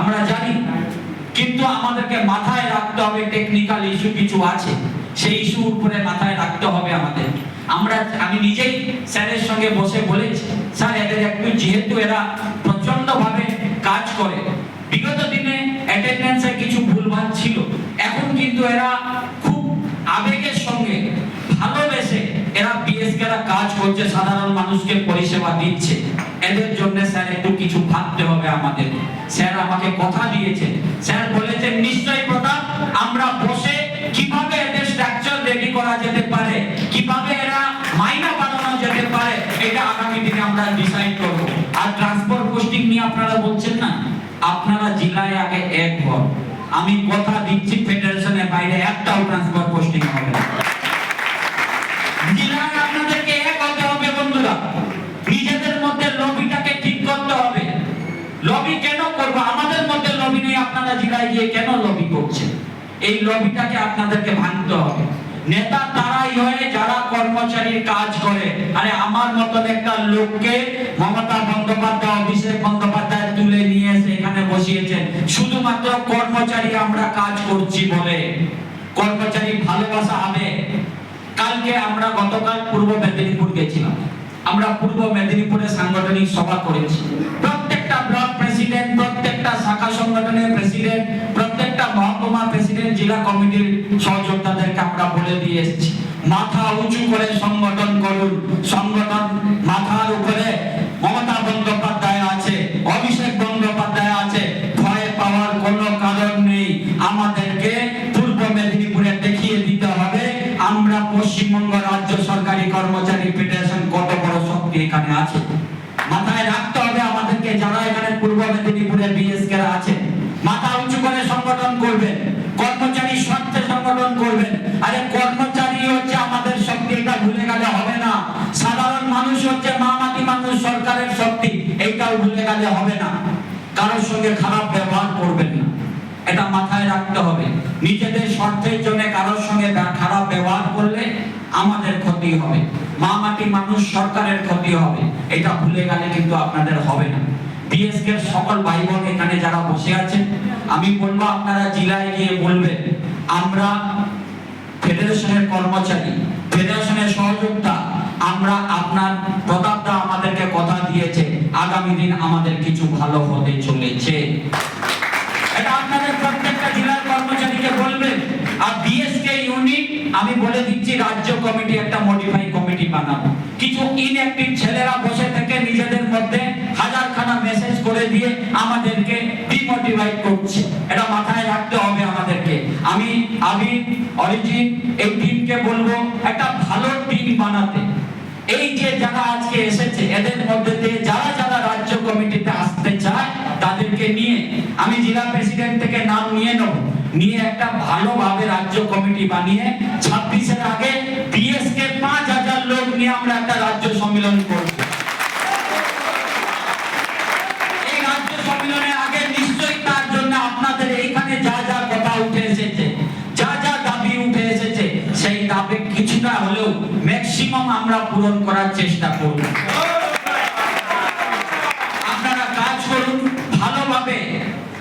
আমরা জানি, কিন্তু আমাদেরকে মাথায় রাখতে হবে টেকনিক্যাল ইস্যু কিছু আছে, সেই ইস্যুর উপরে মাথায় রাখতে হবে আমাদের। আমি নিজেই স্যারের সঙ্গে বসে বলেছি, স্যার এদের একটু, যেহেতু এরা প্রচন্ড ভাবে কাজ করে, বিগত দিনে অ্যাটেন্ডেন্সে কিছু ভুলভাল ছিল, এখন কিন্তু এরা খুব আবেগের সঙ্গে ভালোবেসে এরা বিএসকে কাজ করছে, সাধারণ মানুষকে পরিষেবা দিচ্ছে। এদের জন্য স্যার একটু কিছু ভাবতে হবে আমাদের। স্যার আমাকে কথা দিয়েছেন, স্যার বলেছেন নিশ্চয়ই প্রতাপ, আমরা বসে কিভাবে এদের স্ট্রাকচার রেডি করা যেতে পারে, কিভাবে এরা মাইনা বাড়ানো যেতে পারে, এটা আগামী দিনে আমরা ডিসাইড করব। আর ট্রান্সপোর্ট পোস্টিং নিয়ে আপনারা বলছেন না, আপনারা জেলায় আগে এক হন। আমি কথা দিচ্ছি ফেডারেশনের বাইরে একটাও ট্রান্সপোর্ট পোস্টিং হবে না। জেলায় আপনাদেরকে এক হতে হবে বন্ধুরা, নিজেদের মধ্যে লবিটাকে ঠিক করতে হবে। লবি কেন করব? আমাদের মধ্যে লবি নেই, আপনারা জেলায় গিয়ে কেন লবি করছেন? এই লবিটাকে আপনাদেরকে ভাঙতে হবে। নেতা তারাই হয় যারা কর্মচারীর কাজ করে। আরে আমার মতন একটা লোককে মমতা বন্দ্যোপাধ্যায়, অভিষেক বন্দ্যোপাধ্যায় তুলে নিয়ে এসে এখানে বসিয়েছেন শুধুমাত্র কর্মচারী আমরা কাজ করছি বলে। কর্মচারী ভালোবাসা হবে। কালকে আমরা গতকাল পূর্ব মেদিনীপুর গেছিলাম। আমরা পূর্ব মেদিনীপুরে সাংগঠনিক সভা করেছি। প্রত্যেকটা ব্লক প্রেসিডেন্ট, প্রত্যেকটা শাখা সংগঠনের প্রেসিডেন্ট, প্রত্যেকটা মহকুমা প্রেসিডেন্ট, জেলা কমিটির সহযোদ্ধাদেরকে আমরা বলে দিয়ে এসেছি, মাথা উঁচু করে সংগঠন করুন। সংগঠন মাথার উপরে মমতা বন্দ্যোপাধ্যায় আছে, অভিষেক বন্দ্যোপাধ্যায় আছে, ভয় পাওয়ার কোনো কারণ নেই। আমাদেরকে পূর্ব মেদিনীপুরে দেখিয়ে দিতে হবে আমরা পশ্চিমবঙ্গ রাজ্য সরকারি কর্মচারী ফেডারেশন কত বড় শক্তি এখানে আছে। মাথায় রাখতে হবে আমাদেরকে, যারা এখানে পূর্ব মেদিনীপুরে বিএসকে আছে, মাথা উঁচু করে সংগঠন করবেন, কর্মচারী স্বার্থে সংগঠন করবেন। আরে কর্মচারী হচ্ছে আমাদের শক্তি, এটা ভুলে গেলে হবে না। সাধারণ মানুষ হচ্ছে মামাটি মানুষ, সরকারের শক্তি, এইটাও ভুলে গেলে হবে না। কারোর সঙ্গে খারাপ ব্যবহার করবেন না, এটা মাথায় রাখতে হবে। নিজেদের স্বার্থের জন্য কারোর সঙ্গে খারাপ ব্যবহার করলে আমাদের ক্ষতি হবে, মামাটি মানুষ, সরকারের ক্ষতি হবে। এটা ভুলে গেলে কিন্তু আপনাদের হবে না। বিএসকে সকল ভাই বোন এখানে যারা বসে আছেন, আমি বলবো আপনারা জেলায় গিয়ে বলবেন আমরা ফেডারেশনের কর্মচারী, ফেডারেশনের সহযোগিতা, আমরা আপনার প্রতাপদা আমাদেরকে কথা দিয়েছে আগামী দিন আমাদের কিছু ভালো হতে চলেছে। এটা আপনাদের প্রত্যেকটা জেলার কর্মচারীকে বলবেন। আর বিএসকে ইউনিট আমি বলে দিচ্ছি, রাজ্য কমিটি একটা মডিফাই কমিটি বানাবো। কিছু ইনঅ্যাক্টিভ ছেলেরা বসে থেকে নিজেদের মধ্যে হাজারখানা মেসেজ করে দিয়ে আমাদেরকে ডিমোটিভেট করছে, এটা মাথায় রাখতে হবে আমাদেরকে। আমি অরিজিন এই টিমকে বলবো একটা ভালো টিম বানাতে। এই যে যারা আজকে এসেছে এদের মধ্যে দিয়ে যারা যারা রাজ্য কমিটিতে আসতে চায় তাদেরকে নিয়ে আমি জেলা প্রেসিডেন্ট থেকে নাম নিয়ে নেব, নিয়ে একটা ভালোভাবে রাজ্য কমিটি বানিয়ে 26-এর আগে বিএসকে 5000 লোক নিয়ে আমরা একটা রাজ্য সম্মেলন করব। এই রাজ্য সম্মেলনের আগে নিশ্চয়ই তার জন্য আপনাদের এইখানে যা যা কথা উঠে এসেছে, যা যা দাবি উঠে এসেছে, সেই দাবি কিছুটা হলেও ম্যাক্সিমাম আমরা পূরণ করার চেষ্টা করব। আপনারা কাজ করুন ভালোভাবে,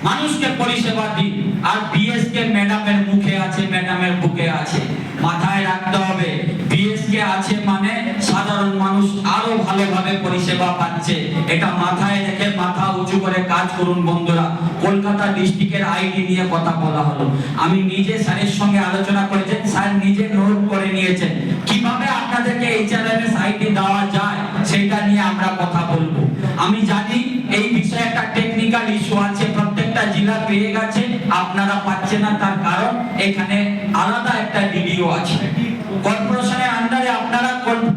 মানুষকে পরিষেবা দিন। আর বিএসকে ম্যাডামের মুখে আছে, ম্যাডামের বুকে আছে, মাথায় রাখতে হবে বিএসকে আছে মানে সাধারণ মানুষ আরো ভালোভাবে পরিষেবা পাচ্ছে। এটা মাথায় রেখে মাথা উঁচু করে কাজ করুন বন্ধুরা। কলকাতা ডিস্ট্রিক্টের আইডি নিয়ে কথা বলা হলো, আমি নিজে স্যারের সঙ্গে আলোচনা করেছেন, স্যার নিজে নোট করে নিয়েছেন কিভাবে আপনাদেরকে এইচআরএমএস আইডি দেওয়া যায়, সেটা নিয়ে আমরা কথা বলবো। আমি জানি এই বিষয়ে একটা টেকনিক্যাল ইস্যু আছে, প্রত্যেকটা জেলা পেয়ে গেছে, আপনারা পাচ্ছেন না। তার কারণ এখানে আলাদা একটা ডিডিও আছে, কর্পোরেশনের আন্ডারে আপনারা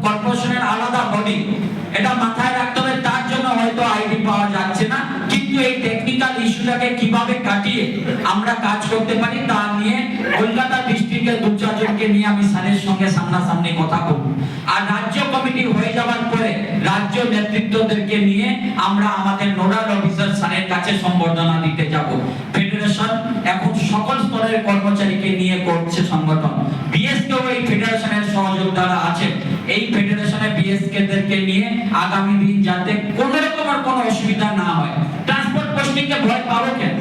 কর্পোরেশনের আলাদা বডি, এটা মাথায় রাখতে হবে। তার জন্য হয়তো আইডি পাওয়া যাচ্ছে না, কিন্তু এই টেকনিক্যাল ইস্যুটাকে কিভাবে কাটিয়ে আমরা কাজ করতে পারি তা নিয়ে কলকাতা ডিস্ট্রিক্টের 2-4 জনকে নিয়ে আমি স্যারের সঙ্গে সামনাসামনি কথা বলবো। আর রাজ্য কমিটি হয়ে যাওয়ার পরে রাজ্য নেতৃত্বদেরকে নিয়ে আমরা আমাদের নোডাল অফিসার স্যারের কাছে সম্বর্ধনা দিতে যাব। ফেডারেশন এখন সকল স্তরের কর্মচারীকে নিয়ে করছে সংগঠন, বিএসকেও এই ফেডারেশনের সহযোদ্ধারা আছে। এই ফেডারেশনে বিএসকে দেরকে নিয়ে আগামী দিন যাতে কোনো রকমের কোনো অসুবিধা না হয়। ট্রান্সপোর্ট পোস্টিংকে ভয় পাবো কেন?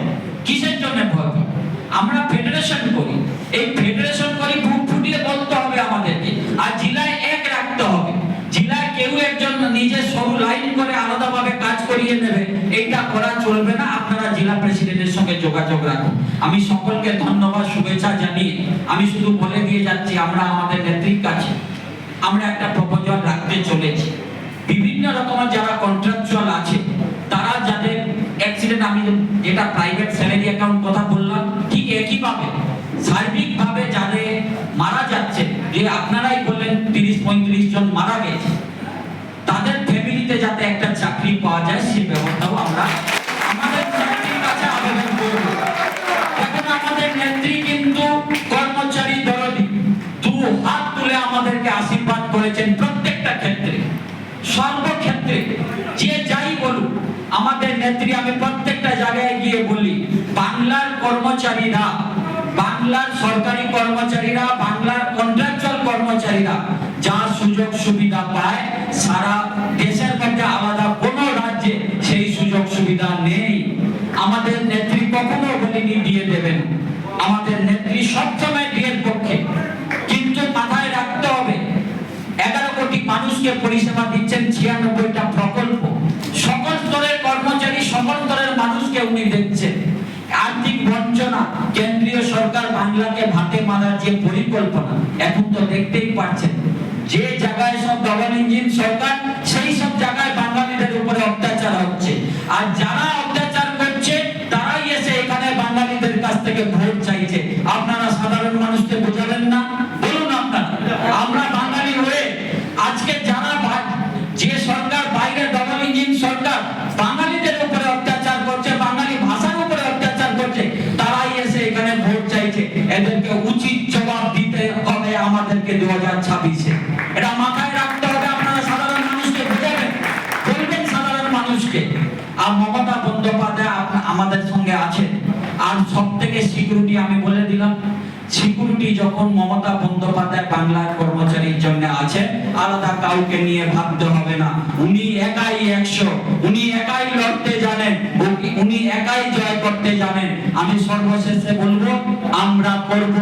আমরা ফেডারেশন করি, এই ফেডারেশন করি বুক ফুটিয়ে বলতে হবে আমাদেরকে, আর জেলায় এক রাখতে হবে। জেলায় কেউ একজন নিজে সরু লাইন করে আলাদাভাবে কাজ করিয়ে নেবে, এইটা করা চলবে না। আপনারা জেলা প্রেসিডেন্টের সঙ্গে যোগাযোগ রাখুন। আমি সকলকে ধন্যবাদ শুভেচ্ছা জানিয়ে আমি শুধু বলে দিয়ে যাচ্ছি, আমরা আমাদের নেত্রীর কাছে আমরা একটা প্রপোজাল রাখতে চলেছি। বিভিন্ন রকমের যারা কন্ট্রাকচুয়াল আছে, তারা যাদের অ্যাক্সিডেন্ট, আমি যেটা প্রাইভেট স্যালারি অ্যাকাউন্ট কথা বললাম, ঠিক একইভাবে সার্বিকভাবে যাদের মারা যাচ্ছে, যে আপনারাই বললেন 30-35 জন মারা গেছে, তাদের ফ্যামিলিতে যাতে একটা চাকরি পাওয়া যায় সেই ব্যবস্থাও আমরা আমাদের নেত্রীর কাছে আবেদন করব। এখন আমাদের নেত্রী কিন্তু কর্মচারী দরদি, দু হাত তুলে আমাদেরকে আশীর্বাদ করেছেন প্রত্যেকটা ক্ষেত্রে, সর্বক্ষেত্রে। যে যাই বলুক, আমাদের নেত্রী, আমি প্রত্যেকটা জায়গায় গিয়ে বলি, বাংলার কর্মচারীরা, বাংলার সরকারি কর্মচারীরা, বাংলার কন্ট্রাকচুয়াল কর্মচারীরা যা সুযোগ সুবিধা পায়, সারা দেশের মধ্যে আলাদা কোনো রাজ্যে সেই সুযোগ সুবিধা নেই। আমাদের নেত্রী কখনো বলেনি দিয়ে দেবেন, আমাদের নেত্রী সবসময় দিয়ের পক্ষে। কিন্তু মাথায় রাখতে হবে, 11 কোটি মানুষকে পরিষেবা দিচ্ছেন, 96টা প্রকল্প, সকল স্তরের কর্মচারী, সকল স্তরের মানুষকে উনি দেখছেন। আর্থিক বঞ্চনা, কেন্দ্রীয় সরকার বাংলাকে ভাতে মারার যে পরিকল্পনা, এখন তো দেখতেই পাচ্ছেন, যে জায়গায় সব ডবল ইঞ্জিন সরকার, সেই সব জায়গায় বাঙালিদের উপরে অত্যাচার হচ্ছে। আর যারা অত্যাচার করছে, তারাই এসে এখানে বাঙালিদের কাছ থেকে ভোট চাইছে। আপনারা সাধারণ মানুষকে বোঝাবেন না? বলুন আপনারা, আমরা বাঙালি হয়ে আজকে যারা, যে সরকার বাইরে ডবল ইঞ্জিন সরকার বাঙালিদের উপরে অত্যাচার করছে, বাঙালি ভাষার উপরে অত্যাচার করছে, তারাই এসে এখানে ভোট চাইছে। এদেরকে উচিত জবাব দিতে হবে আমাদেরকে 2026-এ। এটা মাথায় রাখতে হবে। আপনারা সাধারণ মানুষকে বোঝাবেন, বলবেন সাধারণ মানুষকে। আর মমতা বন্দ্যোপাধ্যায় আমাদের সঙ্গে আছে। আর সব থেকে সিকিউরিটি আমি বলে দিলাম, সিকিউরিটি যখন মমতা বন্দ্যোপাধ্যায় বাংলার কর্মচারীর জন্য আছে, আলাদা কাউকে নিয়ে ভাবতে হবে না। উনি একাই 100, উনি একাই লড়তে জানেন, উনি একাই জয় করতে জানেন। আমি সর্বশেষে বলবো, আমরা করব